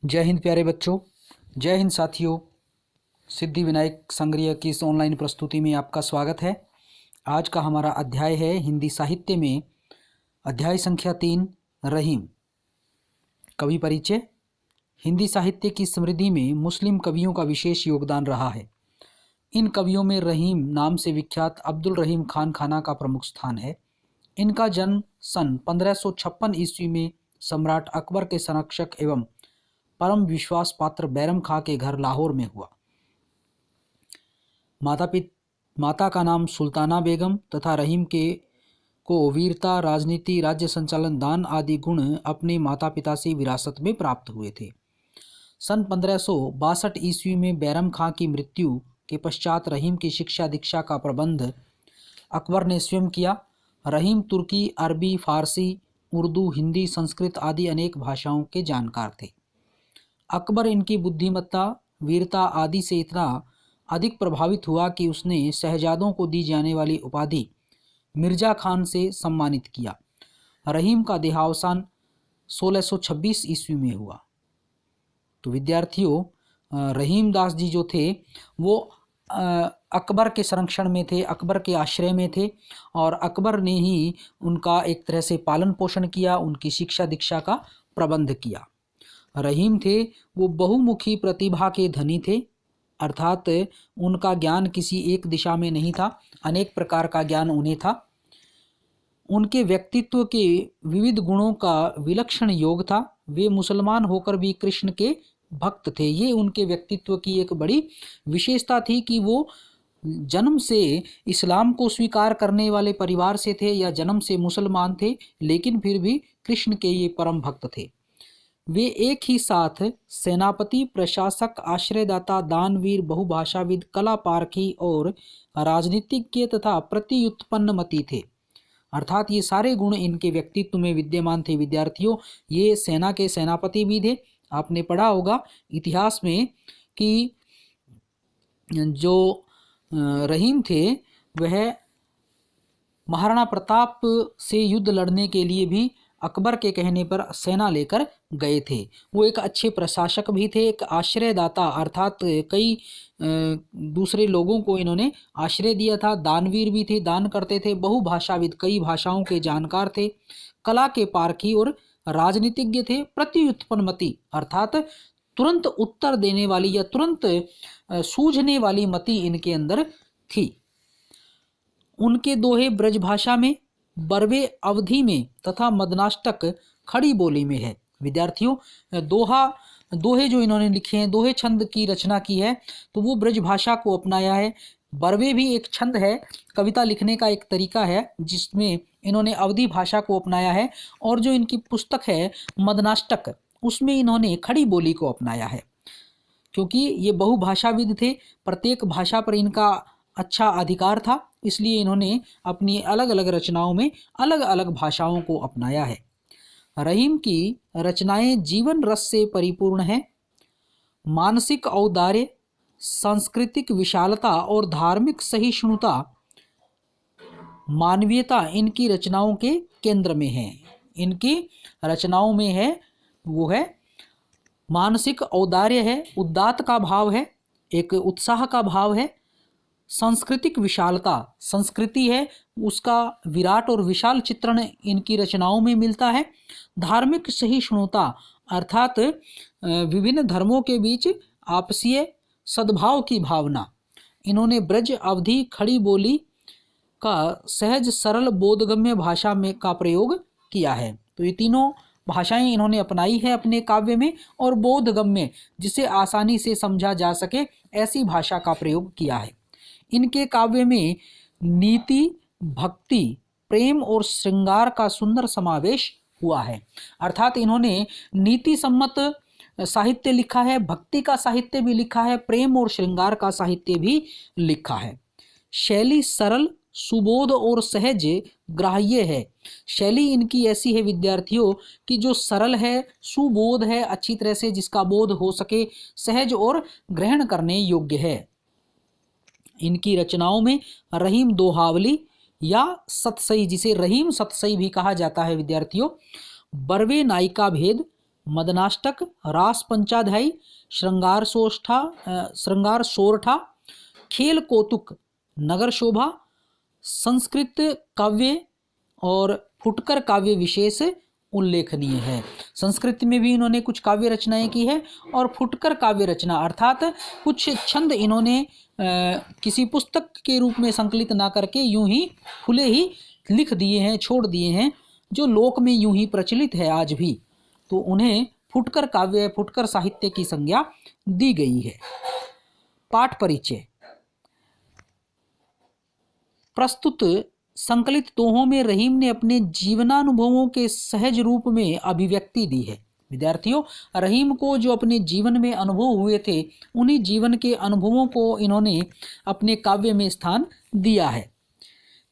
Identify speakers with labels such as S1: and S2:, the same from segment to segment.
S1: जय हिंद प्यारे बच्चों, जय हिंद साथियों। सिद्धि विनायक संग्रह की इस ऑनलाइन प्रस्तुति में आपका स्वागत है। आज का हमारा अध्याय है हिंदी साहित्य में अध्याय संख्या 3 रहीम। कवि परिचय। हिंदी साहित्य की समृद्धि में मुस्लिम कवियों का विशेष योगदान रहा है। इन कवियों में रहीम नाम से विख्यात अब्दुल रहीम खान खाना का प्रमुख स्थान है। इनका जन्म सन 1556 ईस्वी में सम्राट अकबर के संरक्षक एवं परम विश्वास पात्र बैरम खां के घर लाहौर में हुआ। माता का नाम सुल्ताना बेगम तथा रहीम को वीरता, राजनीति, राज्य संचालन, दान आदि गुण अपने माता पिता से विरासत में प्राप्त हुए थे। सन 1562 ईस्वी में बैरम खां की मृत्यु के पश्चात रहीम की शिक्षा दीक्षा का प्रबंध अकबर ने स्वयं किया। रहीम तुर्की, अरबी, फारसी, उर्दू, हिंदी, संस्कृत आदि अनेक भाषाओं के जानकार थे। अकबर इनकी बुद्धिमत्ता, वीरता आदि से इतना अधिक प्रभावित हुआ कि उसने शहजादों को दी जाने वाली उपाधि मिर्जा खान से सम्मानित किया। रहीम का देहावसान 1626 ईस्वी में हुआ। तो विद्यार्थियों, रहीम दास जी जो थे वो अकबर के संरक्षण में थे, अकबर के आश्रय में थे और अकबर ने ही उनका एक तरह से पालन पोषण किया, उनकी शिक्षा दीक्षा का प्रबंध किया। रहीम थे वो बहुमुखी प्रतिभा के धनी थे, अर्थात उनका ज्ञान किसी एक दिशा में नहीं था, अनेक प्रकार का ज्ञान उन्हें था। उनके व्यक्तित्व के विविध गुणों का विलक्षण योग था। वे मुसलमान होकर भी कृष्ण के भक्त थे। ये उनके व्यक्तित्व की एक बड़ी विशेषता थी कि वो जन्म से इस्लाम को स्वीकार करने वाले परिवार से थे या जन्म से मुसलमान थे, लेकिन फिर भी कृष्ण के ये परम भक्त थे। वे एक ही साथ सेनापति, प्रशासक, आश्रयदाता, दानवीर, बहुभाषाविद, कला पारखी और राजनीतिज्ञ तथा प्रत्युत्पन्नमति थे। अर्थात ये सारे गुण इनके व्यक्तित्व में विद्यमान थे। विद्यार्थियों, ये सेना के सेनापति भी थे। आपने पढ़ा होगा इतिहास में कि जो रहीम थे वह महाराणा प्रताप से युद्ध लड़ने के लिए भी अकबर के कहने पर सेना लेकर गए थे। वो एक अच्छे प्रशासक भी थे, एक आश्रयदाता अर्थात कई दूसरे लोगों को इन्होंने आश्रय दिया था। दानवीर भी थे, दान करते थे। बहुभाषाविद, कई भाषाओं के जानकार थे। कला के पारखी और राजनीतिज्ञ थे। प्रत्युत्पन्नमति अर्थात तुरंत उत्तर देने वाली या तुरंत सूझने वाली मति इनके अंदर थी। उनके दोहे ब्रजभाषा में, बरवे अवधि में तथा मदनाष्टक खड़ी बोली में है। विद्यार्थियों, दोहे जो इन्होंने लिखे हैं, दोहे छंद की रचना की है, तो वो ब्रजभाषा को अपनाया है। बरवे भी एक छंद है, कविता लिखने का एक तरीका है जिसमें इन्होंने अवधी भाषा को अपनाया है। और जो इनकी पुस्तक है मदनाष्टक, उसमें इन्होंने खड़ी बोली को अपनाया है। क्योंकि ये बहुभाषाविद थे, प्रत्येक भाषा पर इनका अच्छा अधिकार था, इसलिए इन्होंने अपनी अलग अलग रचनाओं में अलग अलग भाषाओं को अपनाया है। रहीम की रचनाएं जीवन रस से परिपूर्ण हैं। मानसिक औदार्य, सांस्कृतिक विशालता और धार्मिक सहिष्णुता, मानवीयता इनकी रचनाओं के केंद्र में है। इनकी रचनाओं में है वो है मानसिक औदार्य है, उदात्त का भाव है, एक उत्साह का भाव है। सांस्कृतिक विशालता, संस्कृति है उसका विराट और विशाल चित्रण इनकी रचनाओं में मिलता है। धार्मिक सहिष्णुता अर्थात विभिन्न धर्मों के बीच आपसीय सद्भाव की भावना। इन्होंने ब्रज अवधि खड़ी बोली का सहज सरल बोधगम्य भाषा में का प्रयोग किया है। तो ये तीनों भाषाएं इन्होंने अपनाई है अपने काव्य में, और बोधगम्य जिसे आसानी से समझा जा सके ऐसी भाषा का प्रयोग किया है। इनके काव्य में नीति, भक्ति, प्रेम और श्रृंगार का सुंदर समावेश हुआ है। अर्थात इन्होंने नीति सम्मत साहित्य लिखा है, भक्ति का साहित्य भी लिखा है, प्रेम और श्रृंगार का साहित्य भी लिखा है। शैली सरल, सुबोध और सहज ग्राह्य है। शैली इनकी ऐसी है विद्यार्थियों कि जो सरल है, सुबोध है, अच्छी तरह से जिसका बोध हो सके, सहज और ग्रहण करने योग्य है। इनकी रचनाओं में रहीम दोहावली या सतसई, जिसे रहीम सतसई भी कहा जाता है विद्यार्थियों, बरवे नायिका भेद, मदनाष्टक, रास पंचाध्यायी, श्रृंगार सोरठा, खेल कौतुक, नगर शोभा, संस्कृत काव्य और फुटकर काव्य विशेष उल्लेखनीय है। संस्कृत में भी इन्होंने कुछ काव्य रचनाएं की है और फुटकर काव्य रचना अर्थात कुछ छंद इन्होंने किसी पुस्तक के रूप में संकलित ना करके यूं ही खुले ही लिख दिए हैं, छोड़ दिए हैं, जो लोक में यूं ही प्रचलित है आज भी, तो उन्हें फुटकर काव्य, फुटकर साहित्य की संज्ञा दी गई है। पाठ परिचय। प्रस्तुत संकलित दोहों में रहीम ने अपने जीवनानुभवों के सहज रूप में अभिव्यक्ति दी है। विद्यार्थियों, रहीम को जो अपने जीवन में अनुभव हुए थे, उन्हीं जीवन के अनुभवों को इन्होंने अपने काव्य में स्थान दिया है।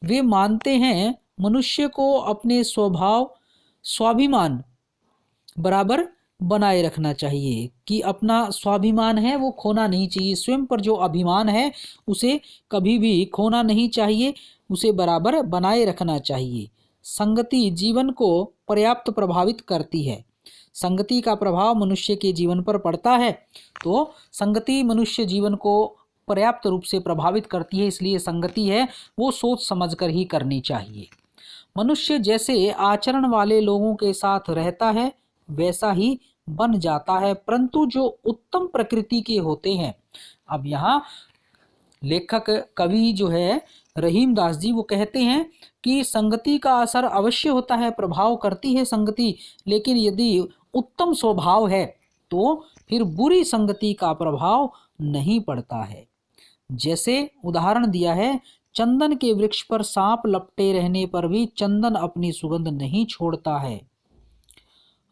S1: वे मानते हैं मनुष्य को अपने स्वाभिमान बराबर बनाए रखना चाहिए, कि अपना स्वाभिमान है वो खोना नहीं चाहिए, स्वयं पर जो अभिमान है उसे कभी भी खोना नहीं चाहिए, उसे बराबर बनाए रखना चाहिए। संगति जीवन को पर्याप्त प्रभावित करती है। संगति का प्रभाव मनुष्य के जीवन पर पड़ता है, तो संगति मनुष्य जीवन को पर्याप्त रूप से प्रभावित करती है, इसलिए संगति है वो सोच समझकर ही करनी चाहिए। मनुष्य जैसे आचरण वाले लोगों के साथ रहता है वैसा ही बन जाता है, परंतु जो उत्तम प्रकृति के होते हैं, अब यहाँ लेखक कवि जो है रहीम दास जी वो कहते हैं कि संगति का असर अवश्य होता है, प्रभाव करती है संगति, लेकिन यदि उत्तम स्वभाव है तो फिर बुरी संगति का प्रभाव नहीं पड़ता है। जैसे उदाहरण दिया है, चंदन के वृक्ष पर सांप लपटे रहने पर भी चंदन अपनी सुगंध नहीं छोड़ता है।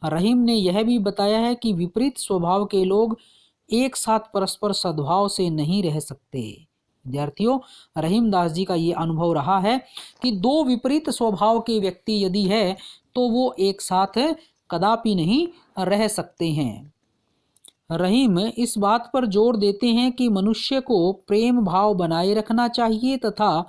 S1: रहीम ने यह भी बताया है कि विपरीत स्वभाव के लोग एक साथ परस्पर सद्भाव से नहीं रह सकते। विद्यार्थियों, रहीम दास जी का ये अनुभव रहा है कि दो विपरीत स्वभाव के व्यक्ति यदि है तो वो एक साथ कदापि नहीं रह सकते हैं। रहीम इस बात पर जोर देते हैं कि मनुष्य को प्रेम भाव बनाए रखना चाहिए तथा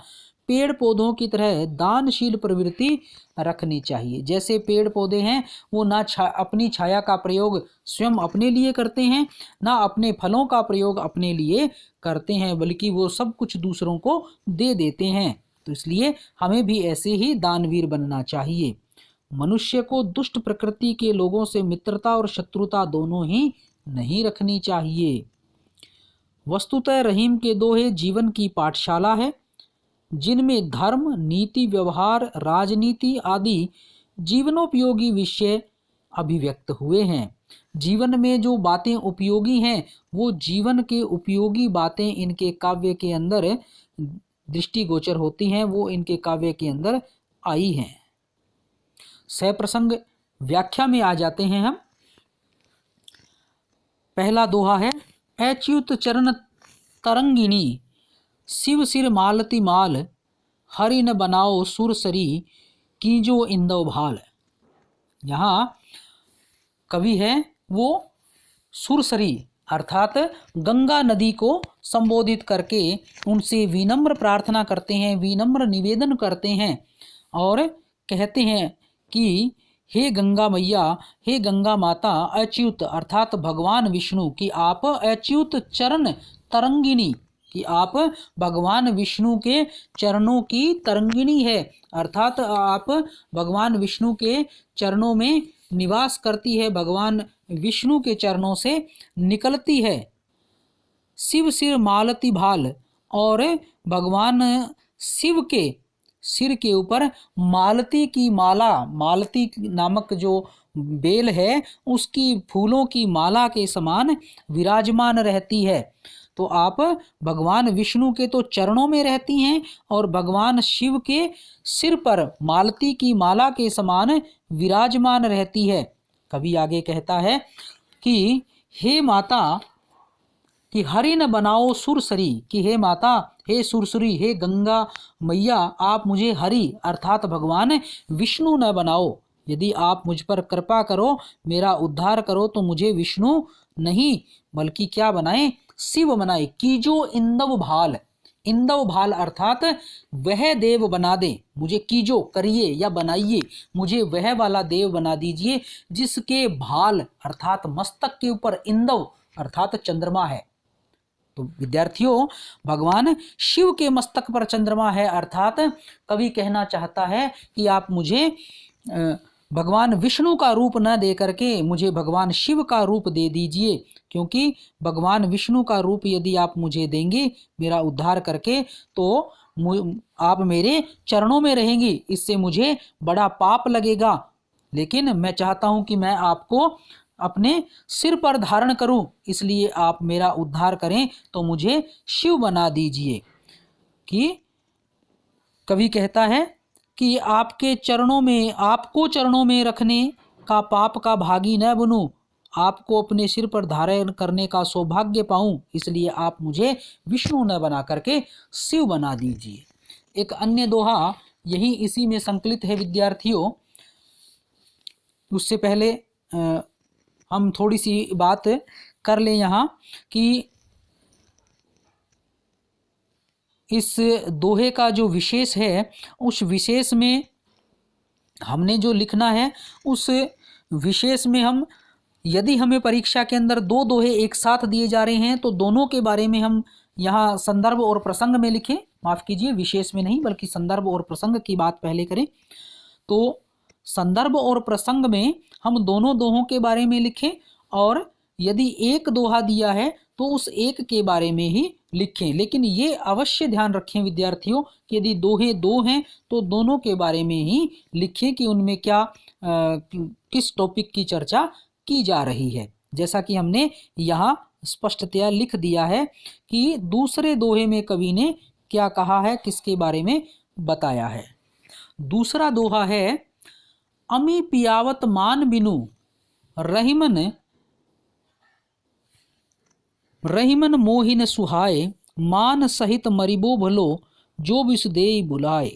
S1: पेड़ पौधों की तरह दानशील प्रवृत्ति रखनी चाहिए। जैसे पेड़ पौधे हैं वो ना अपनी छाया का प्रयोग स्वयं अपने लिए करते हैं, ना अपने फलों का प्रयोग अपने लिए करते हैं, बल्कि वो सब कुछ दूसरों को दे देते हैं। तो इसलिए हमें भी ऐसे ही दानवीर बनना चाहिए। मनुष्य को दुष्ट प्रकृति के लोगों से मित्रता और शत्रुता दोनों ही नहीं रखनी चाहिए। वस्तुतः रहीम के दोहे जीवन की पाठशाला है, जिनमें धर्म, नीति, व्यवहार, राजनीति आदि जीवनोपयोगी विषय अभिव्यक्त हुए हैं। जीवन में जो बातें उपयोगी हैं वो जीवन के उपयोगी बातें इनके काव्य के अंदर दृष्टिगोचर होती हैं, वो इनके काव्य के अंदर आई हैं। सप्रसंग व्याख्या में आ जाते हैं हम। पहला दोहा है, अच्युत चरण तरंगिणी, शिव सिर मालती माल, हरि न बनाओ सुरसरी, कीजो इंदव भाल। यहाँ कवि है वो सुरसरी अर्थात गंगा नदी को संबोधित करके उनसे विनम्र प्रार्थना करते हैं, विनम्र निवेदन करते हैं और कहते हैं कि हे गंगा मैया, हे गंगा माता, अच्युत अर्थात भगवान विष्णु की आप अच्युत चरण तरंगिणी, कि आप भगवान विष्णु के चरणों की तरंगिणी है, अर्थात आप भगवान विष्णु के चरणों में निवास करती है, भगवान विष्णु के चरणों से निकलती है। शिव सिर मालती भाल, और भगवान शिव के सिर के ऊपर मालती की माला, मालती नामक जो बेल है उसकी फूलों की माला के समान विराजमान रहती है। तो आप भगवान विष्णु के तो चरणों में रहती हैं और भगवान शिव के सिर पर मालती की माला के समान विराजमान रहती है। कवि आगे कहता है कि हे माता, कि हरि न बनाओ सुरसरी, कि हे माता, हे सुरसरी, हे गंगा मैया, आप मुझे हरि अर्थात भगवान विष्णु न बनाओ। यदि आप मुझ पर कृपा करो, मेरा उद्धार करो, तो मुझे विष्णु नहीं बल्कि क्या बनाए, शिव बनाए। कीजो इंदव भाल, इंदव भाल अर्थात वह देव बना दे, मुझे कीजो करिए या बनाइए, मुझे वह वाला देव बना दीजिए जिसके भाल अर्थात मस्तक के ऊपर इंदव अर्थात चंद्रमा है। तो विद्यार्थियों, भगवान शिव के मस्तक पर चंद्रमा है अर्थात कवि कहना चाहता है कि आप मुझे भगवान विष्णु का रूप न दे करके मुझे भगवान शिव का रूप दे दीजिए, क्योंकि भगवान विष्णु का रूप यदि आप मुझे देंगे मेरा उद्धार करके तो आप मेरे चरणों में रहेंगी, इससे मुझे बड़ा पाप लगेगा। लेकिन मैं चाहता हूं कि मैं आपको अपने सिर पर धारण करूं, इसलिए आप मेरा उद्धार करें तो मुझे शिव बना दीजिए। कि कवि कहता है कि आपके चरणों में, आपको चरणों में रखने का पाप का भागी न बनूं, आपको अपने सिर पर धारण करने का सौभाग्य पाऊं, इसलिए आप मुझे विष्णु न बना करके शिव बना दीजिए। एक अन्य दोहा यही इसी में संकलित है विद्यार्थियों। उससे पहले हम थोड़ी सी बात कर लें यहाँ कि इस दोहे का जो विशेष है उस विशेष में हमने जो लिखना है उस विशेष में हम, यदि हमें परीक्षा के अंदर दो दोहे एक साथ दिए जा रहे हैं तो दोनों के बारे में हम यहाँ संदर्भ और प्रसंग में लिखें, माफ कीजिए विशेष में नहीं बल्कि संदर्भ और प्रसंग की बात पहले करें। तो संदर्भ और प्रसंग में हम दोनों दोहों के बारे में लिखें, और यदि एक दोहा दिया है तो उस एक के बारे में ही लिखें। लेकिन ये अवश्य ध्यान रखें विद्यार्थियों कि यदि दोहे दो हैं तो दोनों के बारे में ही लिखें कि उनमें क्या किस टॉपिक की चर्चा की जा रही है। जैसा कि हमने यहाँ स्पष्टतया लिख दिया है कि दूसरे दोहे में कवि ने क्या कहा है, किसके बारे में बताया है। दूसरा दोहा है, अमी पियावत मान बिनु रहीमन रहीमन मोहिन सुहाए, मान सहित मरिबो भलो जो विष देई बुलाए।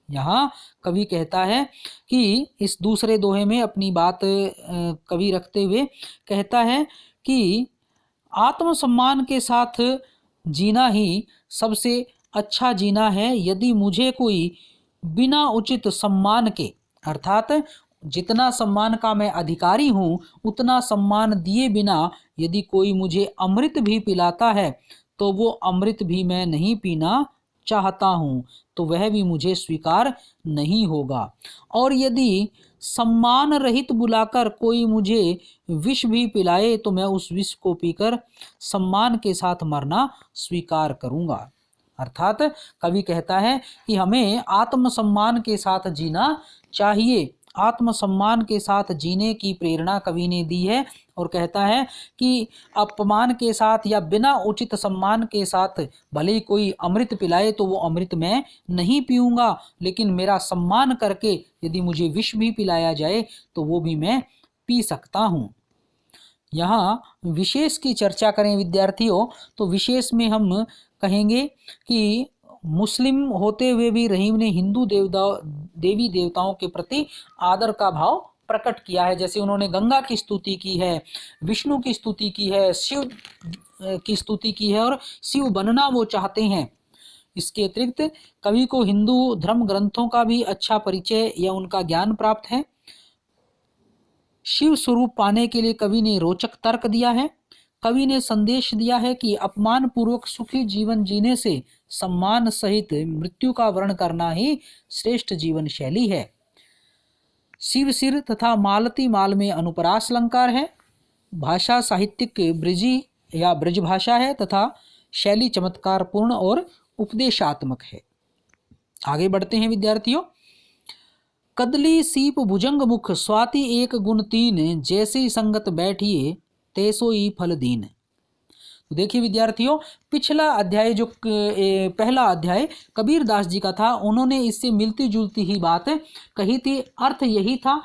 S1: यहाँ कवि कहता है कि इस दूसरे दोहे में अपनी बात कवि रखते हुए कहता है कि आत्मसम्मान के साथ जीना ही सबसे अच्छा जीना है। यदि मुझे कोई बिना उचित सम्मान के, अर्थात जितना सम्मान का मैं अधिकारी हूँ उतना सम्मान दिए बिना यदि कोई मुझे अमृत भी पिलाता है तो वो अमृत भी मैं नहीं पीना चाहता हूँ, तो वह भी मुझे स्वीकार नहीं होगा। और यदि सम्मान रहित बुलाकर कोई मुझे विष भी पिलाए तो मैं उस विष को पीकर सम्मान के साथ मरना स्वीकार करूँगा। अर्थात कवि कहता है कि हमें आत्मसम्मान के साथ जीना चाहिए, आत्मसम्मान के साथ जीने की प्रेरणा कवि ने दी है। और कहता है कि अपमान के साथ या बिना उचित सम्मान के साथ भले ही कोई अमृत पिलाए तो वो अमृत मैं नहीं पीऊँगा, लेकिन मेरा सम्मान करके यदि मुझे विष भी पिलाया जाए तो वो भी मैं पी सकता हूँ। यहाँ विशेष की चर्चा करें विद्यार्थियों तो विशेष में हम कहेंगे कि मुस्लिम होते हुए भी रहीम ने हिंदू देवी देवताओं के प्रति आदर का भाव प्रकट किया है। जैसे उन्होंने गंगा की स्तुति की है, विष्णु की स्तुति की है, शिव की स्तुति की है और शिव बनना वो चाहते हैं। इसके अतिरिक्त कवि को हिंदू धर्म ग्रंथों का भी अच्छा परिचय या उनका ज्ञान प्राप्त है। शिव स्वरूप पाने के लिए कवि ने रोचक तर्क दिया है। कवि ने संदेश दिया है कि अपमान पूर्वक सुखी जीवन जीने से सम्मान सहित मृत्यु का वर्ण करना ही श्रेष्ठ जीवन शैली है। शिव सिर तथा मालती माल में अनुप्रास अलंकार है। भाषा साहित्यिक ब्रजी या ब्रज भाषा है तथा शैली चमत्कार पूर्ण और उपदेशात्मक है। आगे बढ़ते हैं विद्यार्थियों। कदली सीप भुजंग मुख स्वाति एक गुण तीन, जैसे संगत बैठिए तेसोई फल दीन। तो देखिए विद्यार्थियों, पिछला अध्याय जो पहला अध्याय कबीर दास जी का था, उन्होंने इससे मिलती जुलती ही बात कही थी। अर्थ यही था,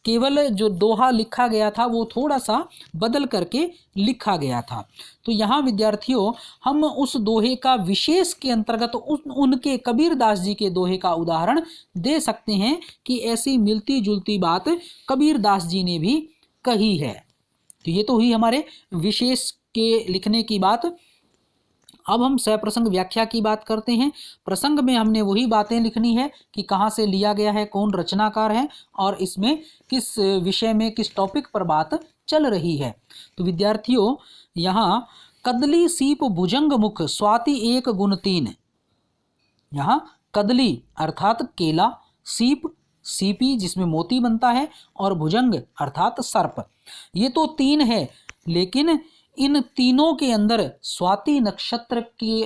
S1: केवल जो दोहा लिखा गया था वो थोड़ा सा बदल करके लिखा गया था। तो यहाँ विद्यार्थियों हम उस दोहे का विशेष के अंतर्गत उनके कबीर दास जी के दोहे का उदाहरण दे सकते हैं कि ऐसी मिलती जुलती बात कबीर दास जी ने भी कही है। तो ये तो हुई हमारे विशेष के लिखने की बात। अब हम सप्रसंग व्याख्या की बात करते हैं। प्रसंग में हमने वही बातें लिखनी है कि कहाँ से लिया गया है, कौन रचनाकार है और इसमें किस विषय में, किस टॉपिक पर बात चल रही है। तो विद्यार्थियों, यहाँ कदली सीप भुजंग मुख स्वाति एक गुण तीन। यहाँ कदली अर्थात केला, सीप सीपी जिसमें मोती बनता है, और भुजंग अर्थात सर्प, ये तो तीन है। लेकिन इन तीनों के अंदर स्वाति नक्षत्र के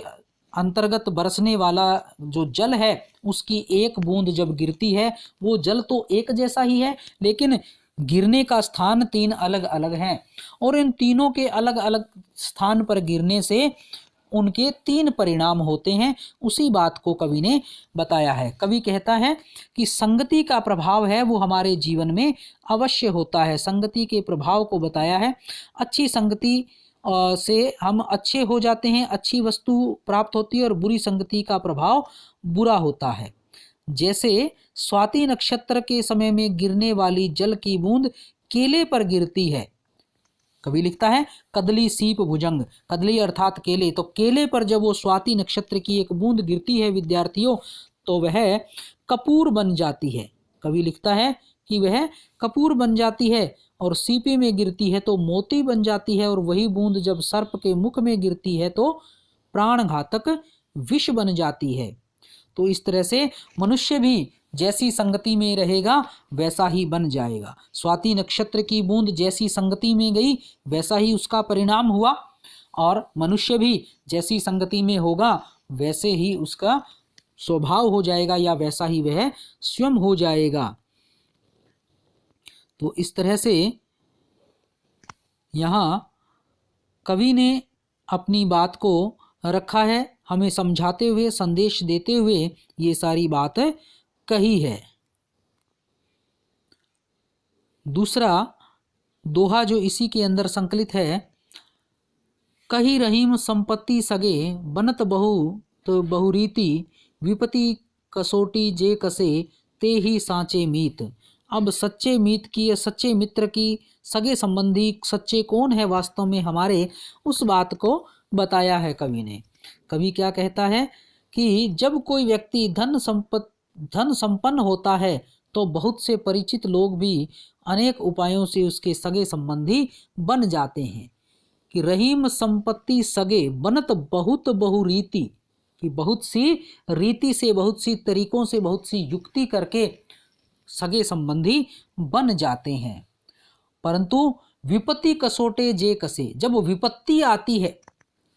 S1: अंतर्गत बरसने वाला जो जल है उसकी एक बूंद जब गिरती है, वो जल तो एक जैसा ही है, लेकिन गिरने का स्थान तीन अलग अलग हैं, और इन तीनों के अलग अलग स्थान पर गिरने से उनके तीन परिणाम होते हैं। उसी बात को कवि ने बताया है। कवि कहता है कि संगति का प्रभाव है वो हमारे जीवन में अवश्य होता है। संगति के प्रभाव को बताया है। अच्छी संगति से हम अच्छे हो जाते हैं, अच्छी वस्तु प्राप्त होती है, और बुरी संगति का प्रभाव बुरा होता है। जैसे स्वाति नक्षत्र के समय में गिरने वाली जल की बूंद केले पर गिरती है। कवि लिखता है कदली सीप भुजंग, कदली अर्थात केले, तो केले पर जब वो स्वाति नक्षत्र की एक बूंद गिरती है विद्यार्थियों, तो वह कपूर बन जाती है। कवि लिखता है कि वह कपूर बन जाती है, और सीपी में गिरती है तो मोती बन जाती है, और वही बूंद जब सर्प के मुख में गिरती है तो प्राण घातक विष बन जाती है। तो इस तरह से मनुष्य भी जैसी संगति में रहेगा वैसा ही बन जाएगा। स्वाति नक्षत्र की बूंद जैसी संगति में गई वैसा ही उसका परिणाम हुआ, और मनुष्य भी जैसी संगति में होगा वैसे ही उसका स्वभाव हो जाएगा, या वैसा ही वह स्वयं हो जाएगा। तो इस तरह से यहाँ कवि ने अपनी बात को रखा है, हमें समझाते हुए, संदेश देते हुए ये सारी बात कही है। दूसरा दोहा जो इसी के अंदर संकलित है, कही रहीम संपत्ति सगे बनत बहु तो बहुरीति विपति कसोटी जे कसे ते ही सांचे मीत। अब सच्चे मीत की, सच्चे मित्र की, सगे संबंधी सच्चे कौन है वास्तव में हमारे, उस बात को बताया है कवि ने। कवि क्या कहता है कि जब कोई व्यक्ति धन संपन्न होता है तो बहुत से परिचित लोग भी अनेक उपायों से उसके सगे संबंधी बन जाते हैं। कि रहीम संपत्ति सगे बनत बहुत बहुरीति, कि बहुत सी रीति से, बहुत सी तरीकों से, बहुत सी युक्ति करके सगे संबंधी बन जाते हैं। परंतु विपत्ति कसोटे जे कसे, जब विपत्ति आती है,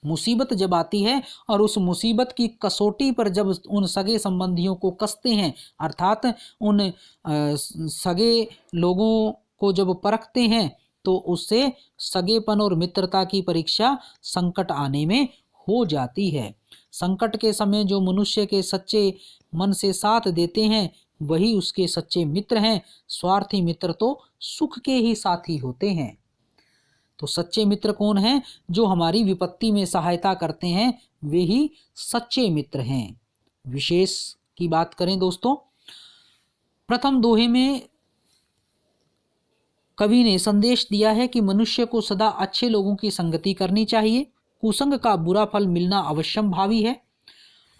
S1: मुसीबत जब आती है और उस मुसीबत की कसौटी पर जब उन सगे संबंधियों को कसते हैं, अर्थात उन सगे लोगों को जब परखते हैं, तो उससे सगेपन और मित्रता की परीक्षा संकट आने में हो जाती है। संकट के समय जो मनुष्य के सच्चे मन से साथ देते हैं वही उसके सच्चे मित्र हैं। स्वार्थी मित्र तो सुख के ही साथी होते हैं। तो सच्चे मित्र कौन हैं? जो हमारी विपत्ति में सहायता करते हैं वे ही सच्चे मित्र हैं। विशेष की बात करें दोस्तों, प्रथम दोहे में कवि ने संदेश दिया है कि मनुष्य को सदा अच्छे लोगों की संगति करनी चाहिए। कुसंग का बुरा फल मिलना अवश्यम भावी है।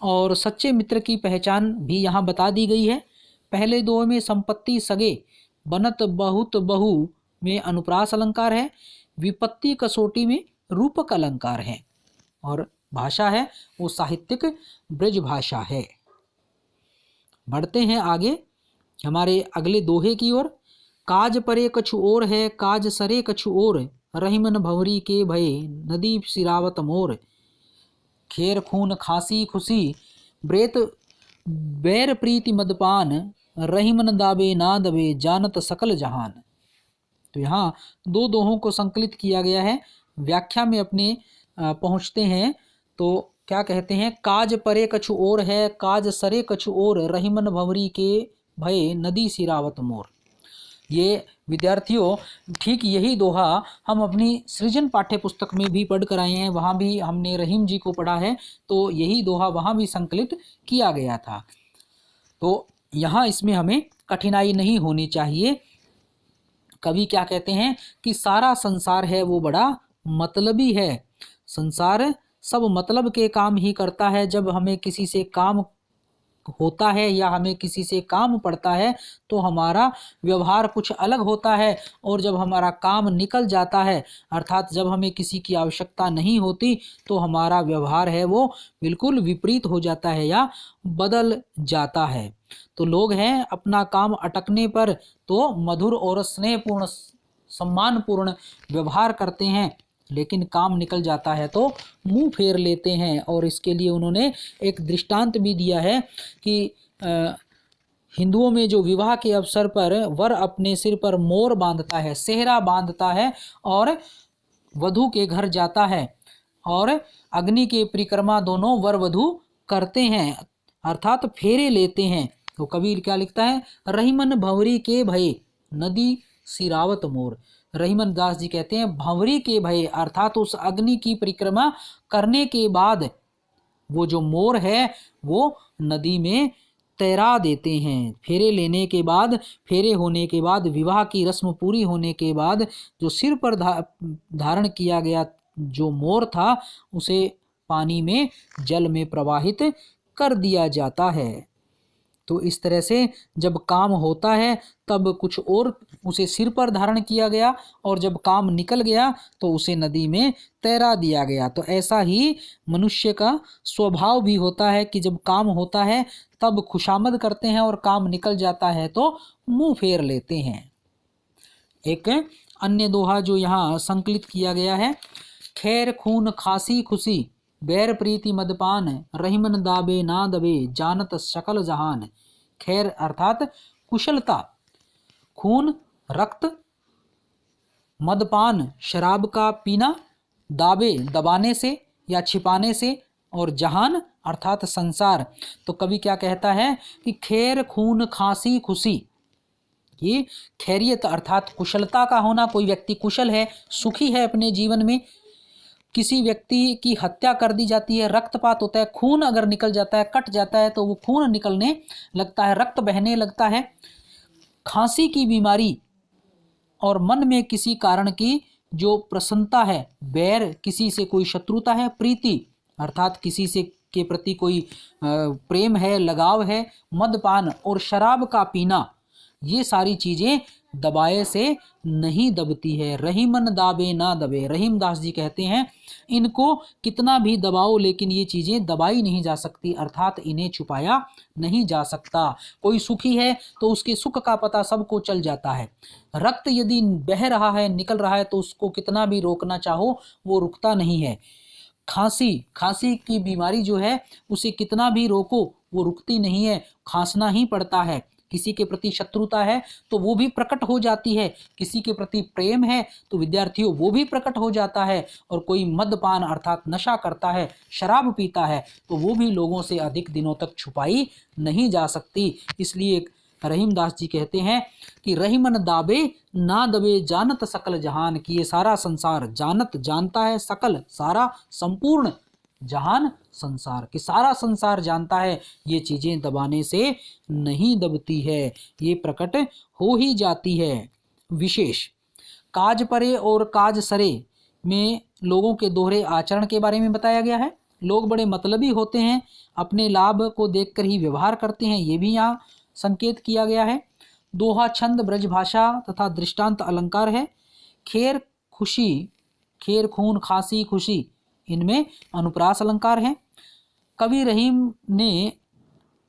S1: और सच्चे मित्र की पहचान भी यहाँ बता दी गई है। पहले दोहे में संपत्ति सगे बनत बहुत बहु में अनुप्रास अलंकार है, विपत्ति कसोटी में रूपक अलंकार है, और भाषा है वो साहित्यिक ब्रज भाषा है। बढ़ते हैं आगे हमारे अगले दोहे की ओर। काज परे कछु और है, काज सरे कछु और, रहीमन भंवरी के भय नदी सिरावत मोर। खेर खून खांसी खुशी ब्रेत बैर प्रीति मदपान, रहीमन दाबे ना दबे जानत सकल जहान। तो यहाँ दो दोहों को संकलित किया गया है। व्याख्या में अपने पहुँचते हैं तो क्या कहते हैं, काज परे कछु और है, काज सरे कछु और, रहीमन भंवरी के भय नदी सिरावत मोर। ये विद्यार्थियों ठीक यही दोहा हम अपनी सृजन पाठ्य पुस्तक में भी पढ़ कर आए हैं। वहाँ भी हमने रहीम जी को पढ़ा है, तो यही दोहा वहाँ भी संकलित किया गया था। तो यहाँ इसमें हमें कठिनाई नहीं होनी चाहिए। कवि क्या कहते हैं कि सारा संसार है वो बड़ा मतलबी है, संसार सब मतलब के काम ही करता है। जब हमें किसी से काम होता है या हमें किसी से काम पड़ता है तो हमारा व्यवहार कुछ अलग होता है, और जब हमारा काम निकल जाता है अर्थात जब हमें किसी की आवश्यकता नहीं होती तो हमारा व्यवहार है वो बिल्कुल विपरीत हो जाता है या बदल जाता है। तो लोग हैं अपना काम अटकने पर तो मधुर और स्नेहपूर्ण सम्मानपूर्ण व्यवहार करते हैं, लेकिन काम निकल जाता है तो मुंह फेर लेते हैं। और इसके लिए उन्होंने एक दृष्टांत भी दिया है कि हिंदुओं में जो विवाह के अवसर पर वर अपने सिर पर मोर बांधता है, सेहरा बांधता है और वधू के घर जाता है और अग्नि के परिक्रमा दोनों वर वधू करते हैं अर्थात फेरे लेते हैं। तो कबीर क्या लिखता है, रहीमन भंवरी के भय नदी सिरावत मोर। रहीमन दास जी कहते हैं भंवरी के भय अर्थात उस अग्नि की परिक्रमा करने के बाद वो जो मोर है वो नदी में तैरा देते हैं। फेरे लेने के बाद, फेरे होने के बाद, विवाह की रस्म पूरी होने के बाद जो सिर पर धारण किया गया जो मोर था उसे पानी में जल में प्रवाहित कर दिया जाता है। तो इस तरह से जब काम होता है तब कुछ और उसे सिर पर धारण किया गया और जब काम निकल गया तो उसे नदी में तैरा दिया गया। तो ऐसा ही मनुष्य का स्वभाव भी होता है कि जब काम होता है तब खुशामद करते हैं और काम निकल जाता है तो मुंह फेर लेते हैं। एक अन्य दोहा जो यहाँ संकलित किया गया है, खैर खून खासी खुशी बैर प्रीति मदपान रहीमन दाबे ना दबे जानत सकल जहान। खैर अर्थात कुशलता, खून रक्त, मदपान शराब का पीना, दाबे दबाने से या छिपाने से, और जहान अर्थात संसार। तो कवि क्या कहता है कि खैर खून खांसी खुशी, ये खैरियत अर्थात कुशलता का होना, कोई व्यक्ति कुशल है, सुखी है अपने जीवन में। किसी व्यक्ति की हत्या कर दी जाती है, रक्तपात होता है, खून अगर निकल जाता है, कट जाता है तो वो खून निकलने लगता है, रक्त बहने लगता है। खांसी की बीमारी और मन में किसी कारण की जो प्रसन्नता है, बैर किसी से कोई शत्रुता है, प्रीति अर्थात किसी से के प्रति कोई प्रेम है, लगाव है, मदपान और शराब का पीना, ये सारी चीजें दबाए से नहीं दबती है। रहीमन दाबे ना दबे, रहीम दास जी कहते हैं इनको कितना भी दबाओ लेकिन ये चीजें दबाई नहीं जा सकती अर्थात इन्हें छुपाया नहीं जा सकता। कोई सुखी है तो उसके सुख का पता सबको चल जाता है। रक्त यदि बह रहा है, निकल रहा है तो उसको कितना भी रोकना चाहो वो रुकता नहीं है। खांसी की बीमारी जो है उसे कितना भी रोको वो रुकती नहीं है, खांसना ही पड़ता है। किसी के प्रति शत्रुता है तो वो भी प्रकट हो जाती है, किसी के प्रति प्रेम है तो विद्यार्थियों वो भी प्रकट हो जाता है, और कोई मद्यपान अर्थात नशा करता है, शराब पीता है तो वो भी लोगों से अधिक दिनों तक छुपाई नहीं जा सकती। इसलिए रहीम दास जी कहते हैं कि रहीमन दाबे ना दबे जानत सकल जहान, कि ये सारा संसार जानत जानता है, सकल सारा संपूर्ण, जहान संसार कि सारा संसार जानता है, ये चीजें दबाने से नहीं दबती है, ये प्रकट हो ही जाती है। विशेष काज परे और काज सरे में लोगों के दोहरे आचरण के बारे में बताया गया है। लोग बड़े मतलबी होते हैं, अपने लाभ को देखकर ही व्यवहार करते हैं, ये भी यहाँ संकेत किया गया है। दोहा छंद ब्रजभाषा तथा दृष्टांत अलंकार है। खेर खुशी, खेर खून खांसी खुशी, इनमें अनुप्रास अलंकार है। कवि रहीम ने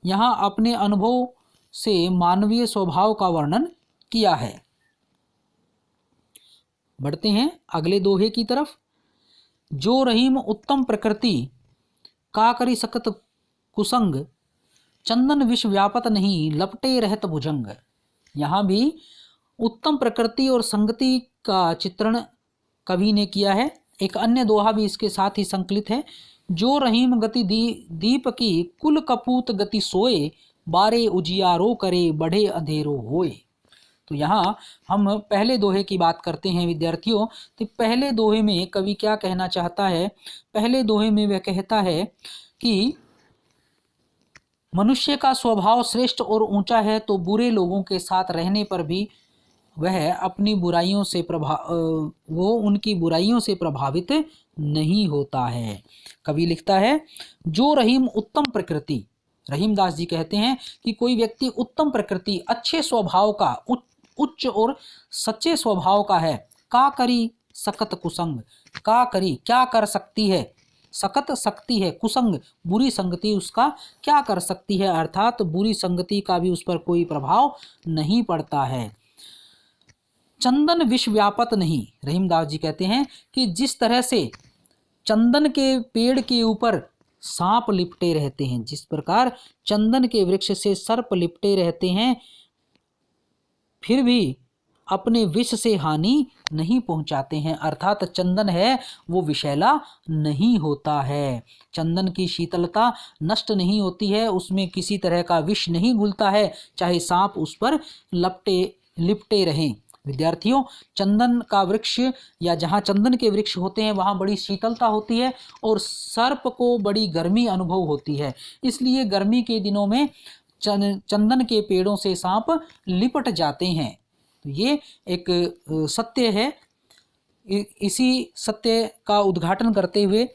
S1: यहाँ अपने अनुभव से मानवीय स्वभाव का वर्णन किया है। बढ़ते हैं अगले दोहे की तरफ। जो रहीम उत्तम प्रकृति का करी सकत कुसंग, चंदन विष व्यापत नहीं लपटे रहत भुजंग। यहाँ भी उत्तम प्रकृति और संगति का चित्रण कवि ने किया है। एक अन्य दोहा भी इसके साथ ही संकलित है। जो रहीम गति दीप की कुल कपूत गति सोए, बारे उजियारो करे बढ़े अंधेरो होए। तो यहाँ हम पहले दोहे की बात करते हैं विद्यार्थियों। तो पहले दोहे में कवि क्या कहना चाहता है? पहले दोहे में वह कहता है कि मनुष्य का स्वभाव श्रेष्ठ और ऊंचा है तो बुरे लोगों के साथ रहने पर भी वह अपनी बुराइयों से वो उनकी बुराइयों से प्रभावित नहीं होता है। कवि लिखता है, जो रहीम उत्तम प्रकृति, रहीमदास जी कहते हैं कि कोई व्यक्ति उत्तम प्रकृति, अच्छे स्वभाव का, उच्च और सच्चे स्वभाव का है, का करी सकत कुसंग, का करी क्या कर सकती है, सकत सकती है, कुसंग बुरी संगति उसका क्या कर सकती है, अर्थात बुरी संगति का भी उस पर कोई प्रभाव नहीं पड़ता है। चंदन विष व्यापत नहीं, रहीमदास जी कहते हैं कि जिस तरह से चंदन के पेड़ के ऊपर सांप लिपटे रहते हैं, जिस प्रकार चंदन के वृक्ष से सर्प लिपटे रहते हैं, फिर भी अपने विष से हानि नहीं पहुंचाते हैं, अर्थात चंदन है वो विषैला नहीं होता है। चंदन की शीतलता नष्ट नहीं होती है, उसमें किसी तरह का विष नहीं घुलता है, चाहे सांप उस पर लिपटे रहें। विद्यार्थियों, चंदन का वृक्ष या जहाँ चंदन के वृक्ष होते हैं वहाँ बड़ी शीतलता होती है और सर्प को बड़ी गर्मी अनुभव होती है, इसलिए गर्मी के दिनों में चंदन के पेड़ों से सांप लिपट जाते हैं। तो ये एक सत्य है। इसी सत्य का उद्घाटन करते हुए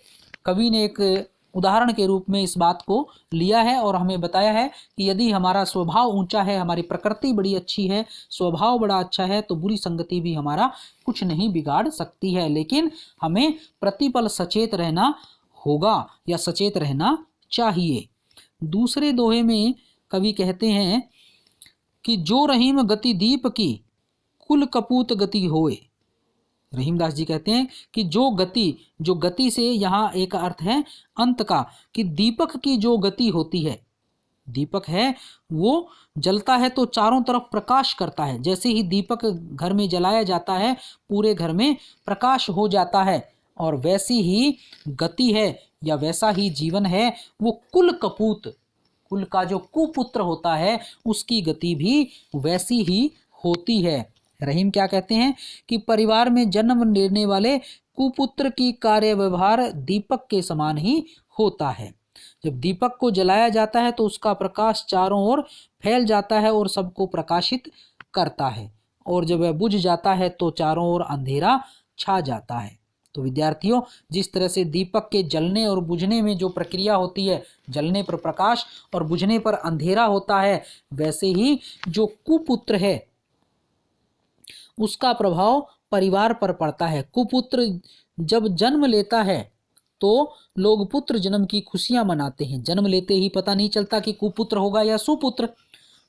S1: कवि ने एक उदाहरण के रूप में इस बात को लिया है और हमें बताया है कि यदि हमारा स्वभाव ऊंचा है, हमारी प्रकृति बड़ी अच्छी है, स्वभाव बड़ा अच्छा है, तो बुरी संगति भी हमारा कुछ नहीं बिगाड़ सकती है, लेकिन हमें प्रतिपल सचेत रहना होगा या सचेत रहना चाहिए। दूसरे दोहे में कवि कहते हैं कि जो रहीम गति दीप की, कुल कपूत गति होए। रहीमदास जी कहते हैं कि जो गति से यहाँ एक अर्थ है अंत का, कि दीपक की जो गति होती है, दीपक है वो जलता है तो चारों तरफ प्रकाश करता है, जैसे ही दीपक घर में जलाया जाता है पूरे घर में प्रकाश हो जाता है, और वैसी ही गति है या वैसा ही जीवन है वो कुल कपूत, कुल का जो कुपुत्र होता है उसकी गति भी वैसी ही होती है। रहीम क्या कहते हैं कि परिवार में जन्म लेने वाले कुपुत्र की कार्य व्यवहार दीपक के समान ही होता है। जब दीपक को जलाया जाता है तो उसका प्रकाश चारों ओर फैल जाता है और सबको प्रकाशित करता है, और जब वह बुझ जाता है तो चारों ओर अंधेरा छा जाता है। तो विद्यार्थियों, जिस तरह से दीपक के जलने और बुझने में जो प्रक्रिया होती है, जलने पर प्रकाश और बुझने पर अंधेरा होता है, वैसे ही जो कुपुत्र है उसका प्रभाव परिवार पर पड़ता है। कुपुत्र जब जन्म लेता है तो लोग पुत्र जन्म की खुशियां मनाते हैं। जन्म लेते ही पता नहीं चलता कि कुपुत्र होगा या सुपुत्र,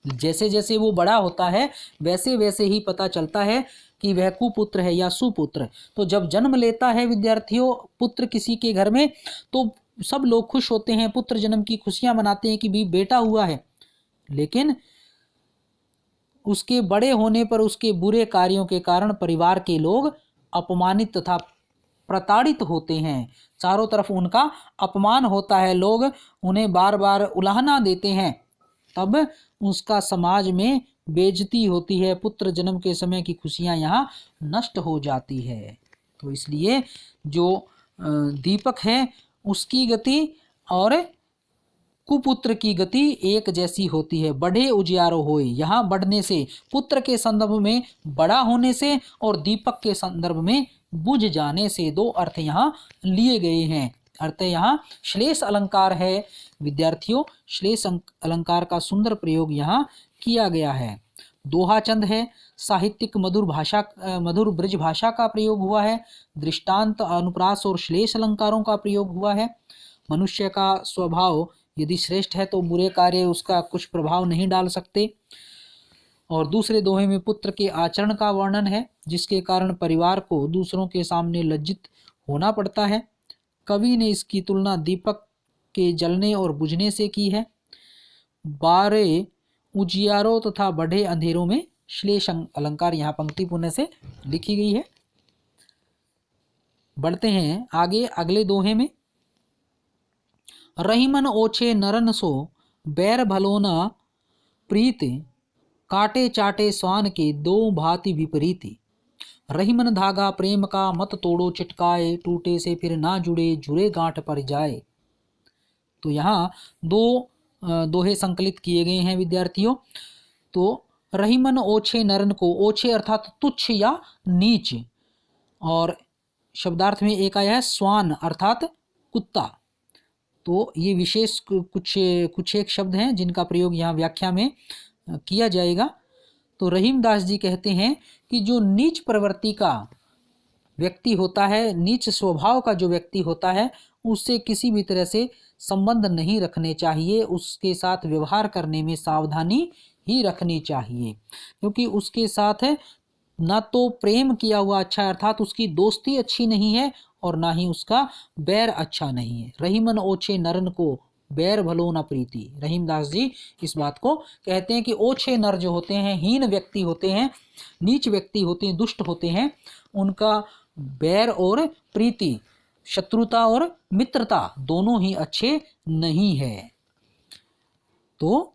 S1: जैसे जैसे वो बड़ा होता है वैसे वैसे ही पता चलता है कि वह कुपुत्र है या सुपुत्र। तो जब जन्म लेता है विद्यार्थियों पुत्र किसी के घर में, तो सब लोग खुश होते हैं, पुत्र जन्म की खुशियां मनाते हैं कि भी बेटा हुआ है, लेकिन उसके बड़े होने पर उसके बुरे कार्यों के कारण परिवार के लोग अपमानित तथा प्रताड़ित होते हैं। चारों तरफ उनका अपमान होता है, लोग उन्हें बार बार उलाहना देते हैं, तब उसका समाज में बेइज्जती होती है, पुत्र जन्म के समय की खुशियां यहाँ नष्ट हो जाती है। तो इसलिए जो दीपक है उसकी गति और कुपुत्र की गति एक जैसी होती है। बढ़े उजियारो होए, यहाँ बढ़ने से, पुत्र के संदर्भ में बड़ा होने से और दीपक के संदर्भ में बुझ जाने से दो अर्थ यहाँ लिए गए हैं। अर्थ यहाँ श्लेष अलंकार है विद्यार्थियों, श्लेष अलंकार का सुंदर प्रयोग यहाँ किया गया है। दोहा चंद है, साहित्यिक मधुर ब्रज भाषा का प्रयोग हुआ है। दृष्टांत, अनुप्रास और श्लेष अलंकारों का प्रयोग हुआ है। मनुष्य का स्वभाव यदि श्रेष्ठ है तो बुरे कार्य उसका कुछ प्रभाव नहीं डाल सकते। और दूसरे दोहे में पुत्र के आचरण का वर्णन है, जिसके कारण परिवार को दूसरों के सामने लज्जित होना पड़ता है। कवि ने इसकी तुलना दीपक के जलने और बुझने से की है। बारे उजियारों तथा बढ़े अंधेरों में श्लेष अलंकार यहाँ पंक्ति पुण्य से लिखी गई है। बढ़ते हैं आगे अगले दोहे में। रहीमन ओछे नरन सो बैर भलोना प्रीत, काटे चाटे स्वान के दो भांति विपरीति। रहीमन धागा प्रेम का मत तोड़ो चिटकाए, टूटे से फिर ना जुड़े जुड़े गांठ पर जाए। तो यहाँ दो दोहे संकलित किए गए हैं विद्यार्थियों। तो रहीमन ओछे नरन को, ओछे अर्थात तुच्छ या नीच, और शब्दार्थ में एक आया है स्वान अर्थात कुत्ता। तो ये विशेष कुछ एक शब्द हैं जिनका प्रयोग यहाँ व्याख्या में किया जाएगा। तो रहीमदास जी कहते हैं कि जो नीच प्रवृत्ति का व्यक्ति होता है, नीच स्वभाव का जो व्यक्ति होता है, उससे किसी भी तरह से संबंध नहीं रखने चाहिए, उसके साथ व्यवहार करने में सावधानी ही रखनी चाहिए, क्योंकि उसके साथ ना तो प्रेम किया हुआ अच्छा है, अर्थात उसकी दोस्ती अच्छी नहीं है, और ना ही उसका बैर अच्छा नहीं है। रहीमन ओछे नरन को, बैर भलो न प्रीति। रहीमदास जी इस बात को कहते हैं कि ओछे नर जो होते हैं, हीन व्यक्ति होते हैं, नीच व्यक्ति होते हैं, दुष्ट होते हैं, उनका बैर और प्रीति, शत्रुता और मित्रता दोनों ही अच्छे नहीं है। तो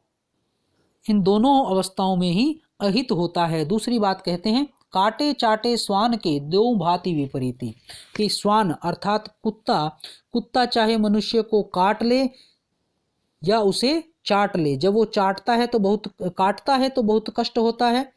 S1: इन दोनों अवस्थाओं में ही अहित होता है। दूसरी बात कहते हैं, काटे चाटे स्वान के दो भांति विपरीति, कि स्वान अर्थात कुत्ता चाहे मनुष्य को काट ले या उसे चाट ले। जब वो काटता है तो बहुत कष्ट होता है,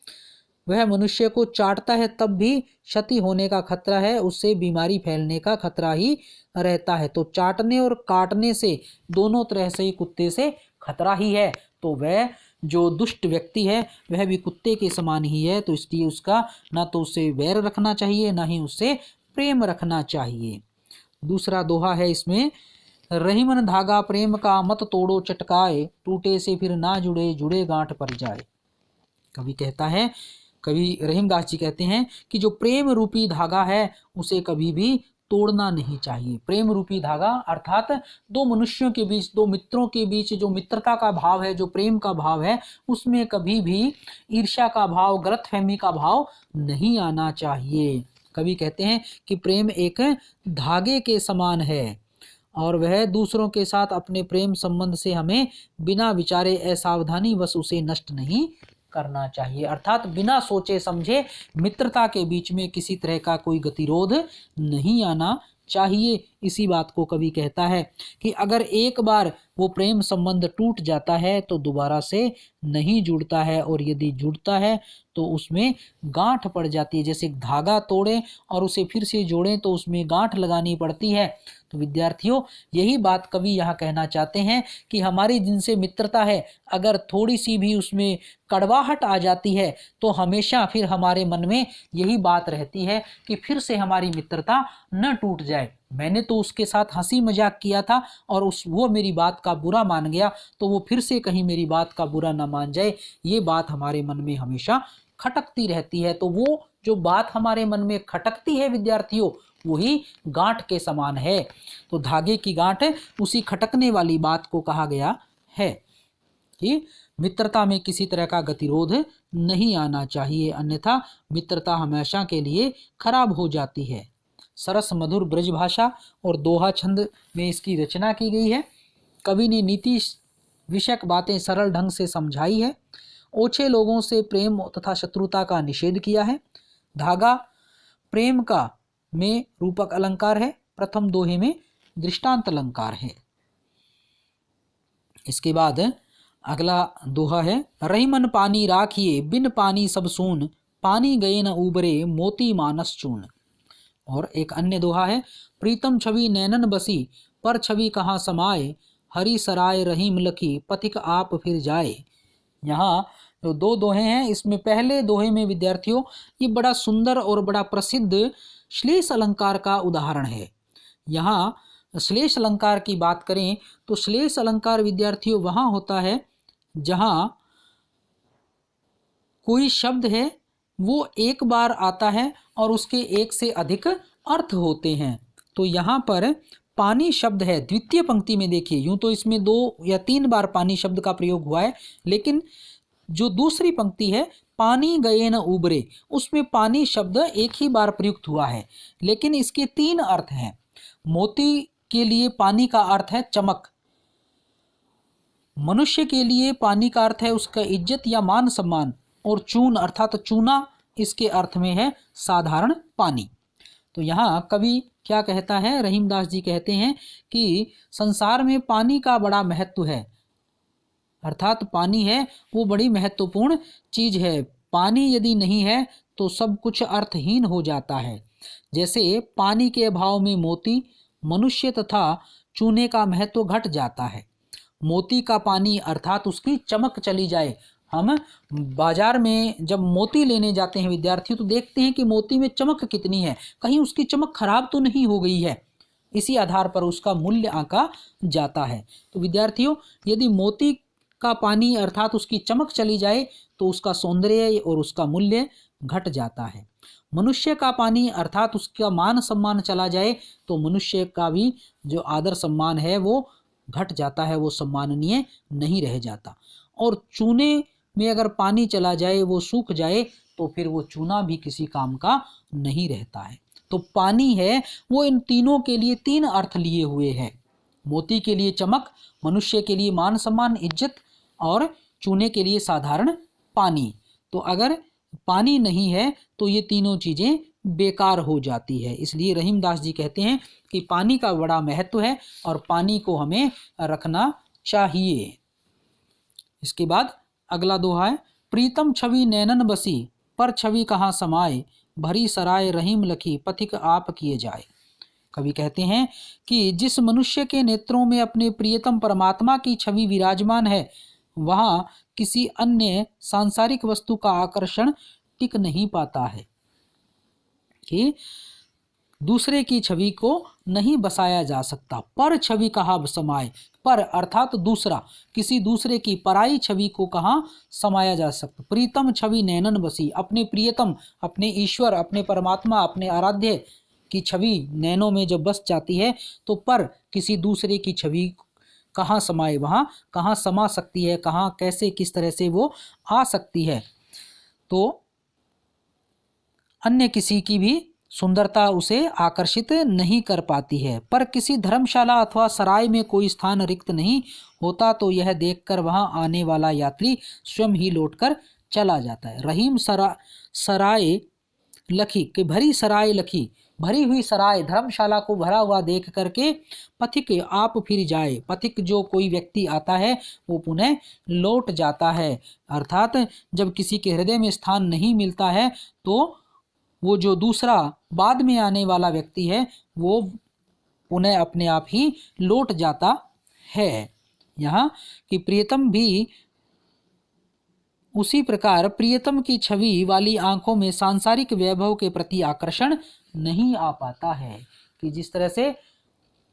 S1: वह मनुष्य को चाटता है तब भी क्षति होने का खतरा है, उससे बीमारी फैलने का खतरा ही रहता है। तो चाटने और काटने से दोनों तरह से ही कुत्ते से खतरा ही है। तो वह जो दुष्ट व्यक्ति है वह भी कुत्ते के समान ही है। तो इसलिए उसका ना तो उससे वैर रखना चाहिए, ना ही उससे प्रेम रखना चाहिए। दूसरा दोहा है इसमें, रहीमन धागा प्रेम का मत तोड़ो चटकाए, टूटे से फिर ना जुड़े जुड़े गांठ पर जाए। कवि रहीमदास जी कहते हैं कि जो प्रेम रूपी धागा है उसे कभी भी तोड़ना नहीं चाहिए। प्रेम रूपी धागा अर्थात दो मनुष्यों के बीच, दो मित्रों के बीच जो मित्रता का भाव है, जो प्रेम का भाव है, उसमें कभी भी ईर्ष्या का भाव, गलतफहमी का भाव नहीं आना चाहिए। कवि कहते हैं कि प्रेम एक धागे के समान है और वह दूसरों के साथ अपने प्रेम संबंध से हमें बिना विचारे असावधानी वश उसे नष्ट नहीं करना चाहिए। अर्थात बिना सोचे समझे मित्रता के बीच में किसी तरह का कोई गतिरोध नहीं आना चाहिए। इसी बात को कवि कहता है कि अगर एक बार वो प्रेम संबंध टूट जाता है तो दोबारा से नहीं जुड़ता है, और यदि जुड़ता है तो उसमें गांठ पड़ जाती है। जैसे धागा तोड़ें और उसे फिर से जोड़ें तो उसमें गांठ लगानी पड़ती है। तो विद्यार्थियों, यही बात कवि यहाँ कहना चाहते हैं कि हमारी जिनसे मित्रता है, अगर थोड़ी सी भी उसमें कड़वाहट आ जाती है तो हमेशा फिर हमारे मन में यही बात रहती है कि फिर से हमारी मित्रता न टूट जाए। मैंने तो उसके साथ हंसी मजाक किया था और वो मेरी बात का बुरा मान गया, तो वो फिर से कहीं मेरी बात का बुरा ना मान जाए, ये बात हमारे मन में हमेशा खटकती रहती है। तो वो जो बात हमारे मन में खटकती है विद्यार्थियों, वही गांठ के समान है। तो धागे की गांठ उसी खटकने वाली बात को कहा गया है कि मित्रता में किसी तरह का गतिरोध नहीं आना चाहिए, अन्यथा मित्रता हमेशा के लिए खराब हो जाती है। सरस मधुर ब्रज भाषा और दोहा छंद में इसकी रचना की गई है। कवि ने नीति विषयक बातें सरल ढंग से समझाई है। ओछे लोगों से प्रेम तथा शत्रुता का निषेध किया है। धागा प्रेम का में रूपक अलंकार है, प्रथम दोहे में दृष्टांत अलंकार है। इसके बाद अगला दोहा है, रहीमन पानी राखिए बिन पानी सब सून, पानी गए न उबरे मोती मानस चून। और एक अन्य दोहा है, प्रीतम छवि नैनन बसी पर छवि कहाँ समाए, हरि सराय रहीम लखी पथिक आप फिर जाए। यहाँ जो दो दोहे हैं, इसमें पहले दोहे में विद्यार्थियों ये बड़ा सुंदर और बड़ा प्रसिद्ध श्लेष अलंकार का उदाहरण है। यहाँ श्लेष अलंकार की बात करें तो श्लेष अलंकार विद्यार्थियों वहाँ होता है जहाँ कोई शब्द है वो एक बार आता है और उसके एक से अधिक अर्थ होते हैं। तो यहाँ पर पानी शब्द है, द्वितीय पंक्ति में देखिए, यूं तो इसमें 2 या 3 बार पानी शब्द का प्रयोग हुआ है, लेकिन जो दूसरी पंक्ति है पानी गए न उबरे, उसमें पानी शब्द एक ही बार प्रयुक्त हुआ है, लेकिन इसके 3 अर्थ हैं। मोती के लिए पानी का अर्थ है चमक, मनुष्य के लिए पानी का अर्थ है उसका इज्जत या मान सम्मान, और चून अर्थात चूना इसके अर्थ में है साधारण पानी। तो यहाँ कवि क्या कहता है, रहीमदास जी कहते हैं कि संसार में पानी का बड़ा महत्व है। अर्थात पानी है वो बड़ी महत्वपूर्ण चीज है। पानी यदि नहीं है तो सब कुछ अर्थहीन हो जाता है। जैसे पानी के अभाव में मोती, मनुष्य तथा चूने का महत्व घट जाता है। मोती का पानी अर्थात उसकी चमक चली जाए। हम बाजार में जब मोती लेने जाते हैं विद्यार्थी, तो देखते हैं कि मोती में चमक कितनी है, कहीं उसकी चमक खराब तो नहीं हो गई है। इसी आधार पर उसका मूल्य आंका जाता है। तो विद्यार्थियों, यदि मोती का पानी अर्थात उसकी चमक चली जाए तो उसका सौंदर्य और उसका मूल्य घट जाता है। मनुष्य का पानी अर्थात उसका मान सम्मान चला जाए तो मनुष्य का भी जो आदर सम्मान है वो घट जाता है, वो सम्माननीय नहीं रह जाता। और चूने में अगर पानी चला जाए, वो सूख जाए, तो फिर वो चूना भी किसी काम का नहीं रहता है। तो पानी है वो इन तीनों के लिए तीन अर्थ लिए हुए है। मोती के लिए चमक, मनुष्य के लिए मान सम्मान इज्जत, और चूने के लिए साधारण पानी। तो अगर पानी नहीं है तो ये तीनों चीजें बेकार हो जाती है। इसलिए रहीमदास जी कहते हैं कि पानी का बड़ा महत्व है और पानी को हमें रखना चाहिए। इसके बाद अगला दोहा है, प्रीतम छवि नैनन बसी, पर छवि कहाँ समाए, भरी सराय रहीम लखी, पथिक आप किए जाए। कवि कहते हैं कि जिस मनुष्य के नेत्रों में अपने प्रियतम परमात्मा की छवि विराजमान है, वहां किसी अन्य सांसारिक वस्तु का आकर्षण टिक नहीं पाता है, कि दूसरे की छवि को नहीं बसाया जा सकता। पर छवि कहाँ समाए, पर अर्थात दूसरा, किसी दूसरे की पराई छवि को कहाँ समाया जा सकता। प्रीतम छवि नैनन बसी, अपने प्रियतम, अपने ईश्वर, अपने परमात्मा, अपने आराध्य की छवि नैनों में जब बस जाती है, तो पर किसी दूसरे की छवि कहाँ समाए, वहाँ कहाँ समा सकती है, कहाँ कैसे किस तरह से वो आ सकती है। तो अन्य किसी की भी सुंदरता उसे आकर्षित नहीं कर पाती है। पर किसी धर्मशाला अथवा सराय में कोई स्थान रिक्त नहीं होता, तो यह देखकर वहां आने वाला यात्री स्वयं ही लौटकर चला जाता है। रहीम सराय लखी, कि भरी सराय लखी, भरी हुई सराय धर्मशाला को भरा हुआ देख करके पथिक आप फिर जाए। पथिक जो कोई व्यक्ति आता है वो पुनः लौट जाता है। अर्थात जब किसी के हृदय में स्थान नहीं मिलता है तो वो जो दूसरा बाद में आने वाला व्यक्ति है वो पुनः अपने आप ही लौट जाता है। यहाँ कि प्रियतम भी उसी प्रकार प्रियतम की छवि वाली आंखों में सांसारिक वैभव के प्रति आकर्षण नहीं आ पाता है। कि जिस तरह से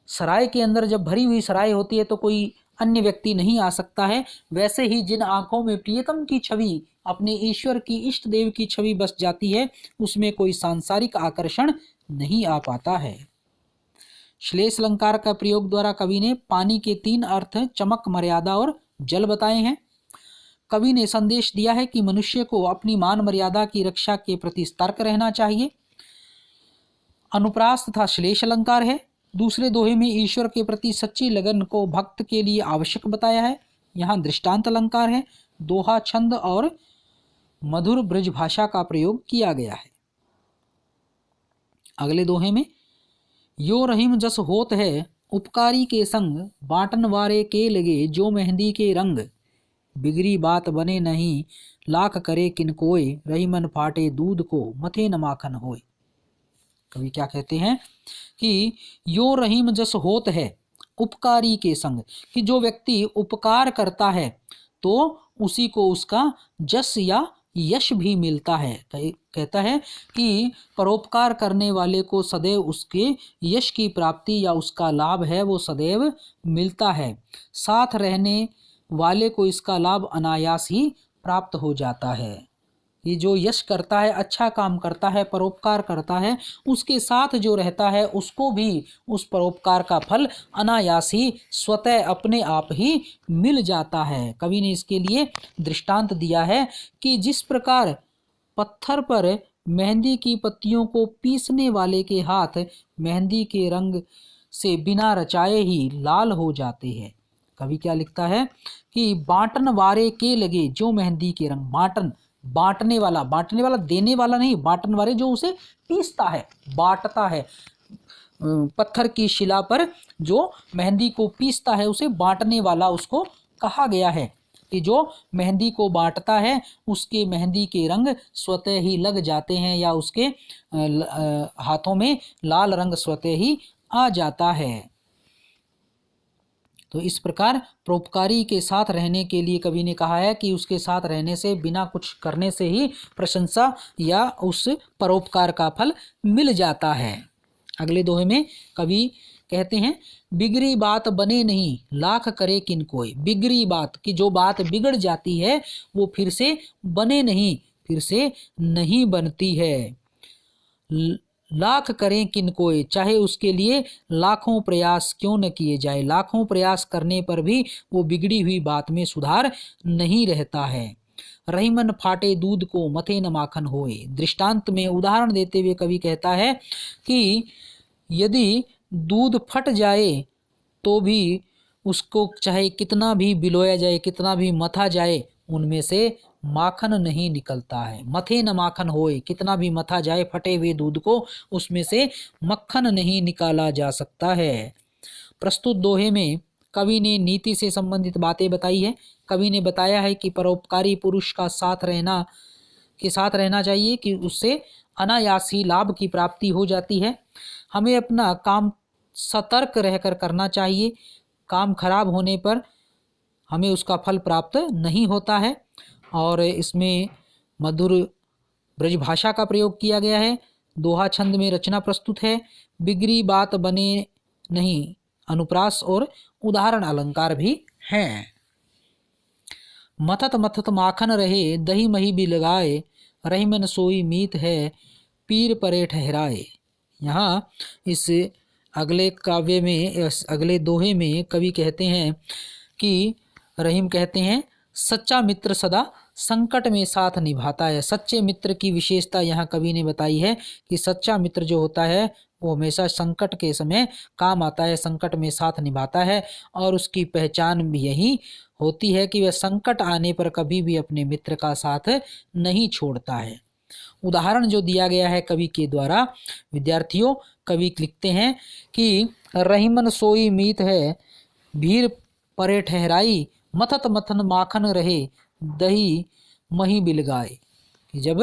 S1: सराय के अंदर जब भरी हुई सराय होती है तो कोई अन्य व्यक्ति नहीं आ सकता है, वैसे ही जिन आंखों में प्रियतम की छवि, अपने ईश्वर की, इष्ट देव की छवि बस जाती है, उसमें कोई सांसारिक आकर्षण नहीं आ पाता है। श्लेष अलंकार का प्रयोग द्वारा कवि ने पानी के तीन अर्थ चमक, मर्यादा और जल बताए हैं। कवि ने संदेश दिया है कि मनुष्य को अपनी मान मर्यादा की रक्षा के प्रति सतर्क रहना चाहिए। अनुप्रास तथा श्लेष अलंकार है। दूसरे दोहे में ईश्वर के प्रति सच्ची लगन को भक्त के लिए आवश्यक बताया है। यहाँ दृष्टांत अलंकार है। दोहा छंद और मधुर ब्रज भाषा का प्रयोग किया गया है। अगले दोहे में, यो रहीम जस होत है, उपकारी के संग, बांटन वारे के लगे, जो मेहंदी के रंग, बिगड़ी बात बने नहीं, लाख करे किन कोय, रही मन फाटे दूध को, मथे न माखन होय। कवि क्या कहते हैं कि यो रहीम जस होत है, उपकारी के संग, कि जो व्यक्ति उपकार करता है तो उसी को उसका जस या यश भी मिलता है। कहता है कि परोपकार करने वाले को सदैव उसके यश की प्राप्ति या उसका लाभ है वो सदैव मिलता है। साथ रहने वाले को इसका लाभ अनायास ही प्राप्त हो जाता है। ये जो यश करता है, अच्छा काम करता है, परोपकार करता है, उसके साथ जो रहता है उसको भी उस परोपकार का फल अनायास ही स्वतः अपने आप ही मिल जाता है। कवि ने इसके लिए दृष्टांत दिया है कि जिस प्रकार पत्थर पर मेहंदी की पत्तियों को पीसने वाले के हाथ मेहंदी के रंग से बिना रचाए ही लाल हो जाते हैं। कवि क्या लिखता है कि बांटन वारे के लगे, जो मेहंदी के रंग, बांटन बांटने वाला देने वाला नहीं, बांटन वाले जो उसे पीसता है, बांटता है। पत्थर की शिला पर जो मेहंदी को पीसता है उसे बांटने वाला उसको कहा गया है। कि जो मेहंदी को बांटता है उसके मेहंदी के रंग स्वतः ही लग जाते हैं या उसके हाथों में लाल रंग स्वतः ही आ जाता है। तो इस प्रकार परोपकारी के साथ रहने के लिए कवि ने कहा है कि उसके साथ रहने से, बिना कुछ करने से ही प्रशंसा या उस परोपकार का फल मिल जाता है। अगले दोहे में कवि कहते हैं, बिगड़ी बात बने नहीं लाख करे किन कोई। बिगड़ी बात कि जो बात बिगड़ जाती है वो फिर से बने नहीं, फिर से नहीं बनती है। लाख करें किन कोई, चाहे उसके लिए लाखों प्रयास क्यों न किए जाए, लाखों प्रयास करने पर भी वो बिगड़ी हुई बात में सुधार नहीं रहता है। रहीमन फाटे दूध को मथे न माखन होए। दृष्टांत में उदाहरण देते हुए कवि कहता है कि यदि दूध फट जाए तो भी उसको चाहे कितना भी बिलोया जाए, कितना भी मथा जाए, उनमें से माखन नहीं निकलता है। मथे न माखन होए, कितना भी मथा जाए फटे हुए दूध को, उसमें से मक्खन नहीं निकाला जा सकता है। प्रस्तुत दोहे में कवि ने नीति से संबंधित बातें बताई है। कवि ने बताया है कि परोपकारी पुरुष का साथ रहना चाहिए कि उससे अनायास ही लाभ की प्राप्ति हो जाती है। हमें अपना काम सतर्क रहकर करना चाहिए। काम खराब होने पर हमें उसका फल प्राप्त नहीं होता है। और इसमें मधुर ब्रजभाषा का प्रयोग किया गया है। दोहा छंद में रचना प्रस्तुत है। बिगड़ी बात बने नहीं अनुप्रास और उदाहरण अलंकार भी हैं। मथत मथत माखन रहे दही मही भी लगाए, रही मन सोई मीत है पीर परे ठहराए। यहाँ इस अगले काव्य में, अगले दोहे में कवि कहते हैं कि रहीम कहते हैं, सच्चा मित्र सदा संकट में साथ निभाता है। सच्चे मित्र की विशेषता यहाँ कवि ने बताई है कि सच्चा मित्र जो होता है वो हमेशा संकट के समय काम आता है, संकट में साथ निभाता है। और उसकी पहचान भी यही होती है कि वह संकट आने पर कभी भी अपने मित्र का साथ नहीं छोड़ता है। उदाहरण जो दिया गया है कवि के द्वारा, विद्यार्थियों, कवि लिखते हैं कि रहीमन सोई मीत है भीर परे ठहराई, मथत मथन माखन रहे दही मही बिलगाए। कि जब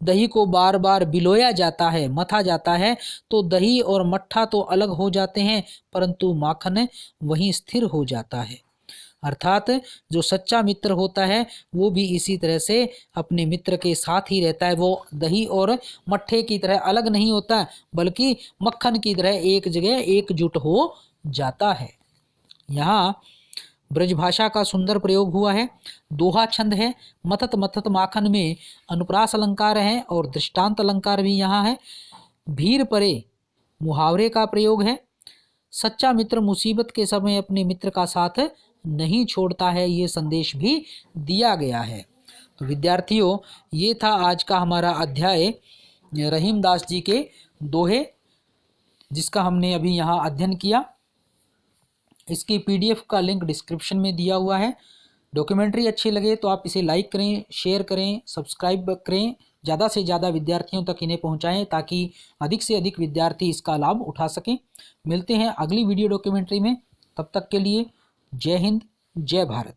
S1: दही को बार बार बिलोया जाता है, मथा जाता है, तो दही और मट्ठा तो अलग हो जाते हैं परंतु माखन वहीं स्थिर हो जाता है। अर्थात जो सच्चा मित्र होता है वो भी इसी तरह से अपने मित्र के साथ ही रहता है। वो दही और मट्ठे की तरह अलग नहीं होता बल्कि मक्खन की तरह एक जगह एकजुट हो जाता है। यहाँ ब्रजभाषा का सुंदर प्रयोग हुआ है। दोहा छंद है। मथत मथत माखन में अनुप्रास अलंकार है और दृष्टांत अलंकार भी यहाँ है। भीर परे मुहावरे का प्रयोग है। सच्चा मित्र मुसीबत के समय अपने मित्र का साथ नहीं छोड़ता है, ये संदेश भी दिया गया है। तो विद्यार्थियों, ये था आज का हमारा अध्याय रहीम दास जी के दोहे, जिसका हमने अभी यहाँ अध्ययन किया। इसकी PDF का लिंक डिस्क्रिप्शन में दिया हुआ है। डॉक्यूमेंट्री अच्छी लगे तो आप इसे लाइक करें, शेयर करें, सब्सक्राइब करें, ज़्यादा से ज़्यादा विद्यार्थियों तक इन्हें पहुंचाएं ताकि अधिक से अधिक विद्यार्थी इसका लाभ उठा सकें। मिलते हैं अगली वीडियो डॉक्यूमेंट्री में, तब तक के लिए जय हिंद, जय भारत।